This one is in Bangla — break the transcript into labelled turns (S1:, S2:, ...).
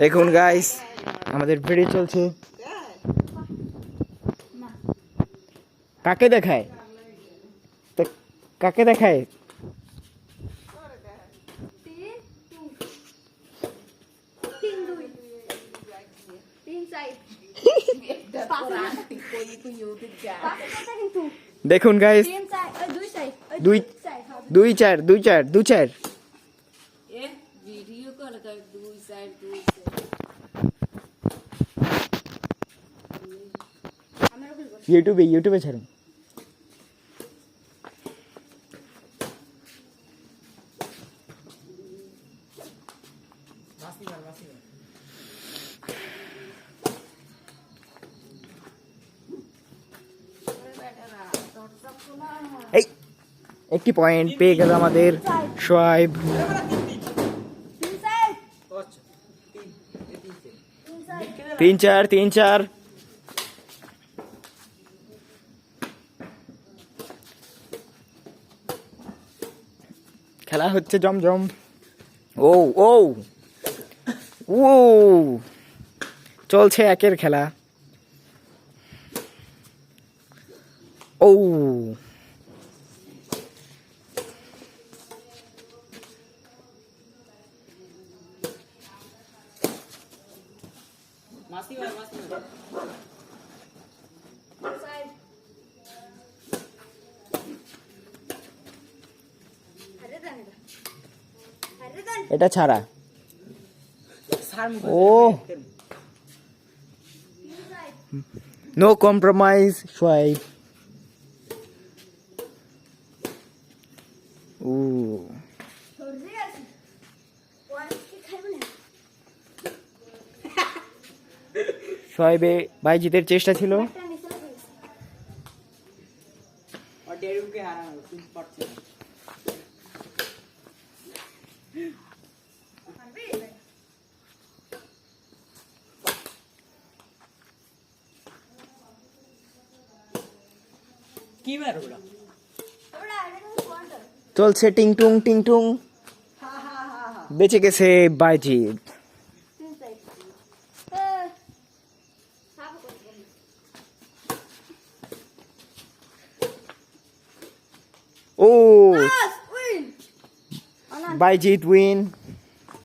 S1: দেখুন গাইস আমাদের ভিডিও চলছে। কাকে দেখায় কাকে দেখায়? দেখুন গাইস 2 4 ইউটিউবে ছাড়ুন। এই একটি পয়েন্ট পেয়ে গেল আমাদের শোয়েব। 3-4 খেলা হচ্ছে জমজম। ও ও ও চলছে একের খেলা। ও এটা ছাড়া ও নো কম্প্রোমাইজ শোয়েব। ও শোয়েবে বাইজিতের চেষ্টা ছিল। চলছে টিং টুং বেঁচে গেছে বাইজিত। ও বাইজিত উইন।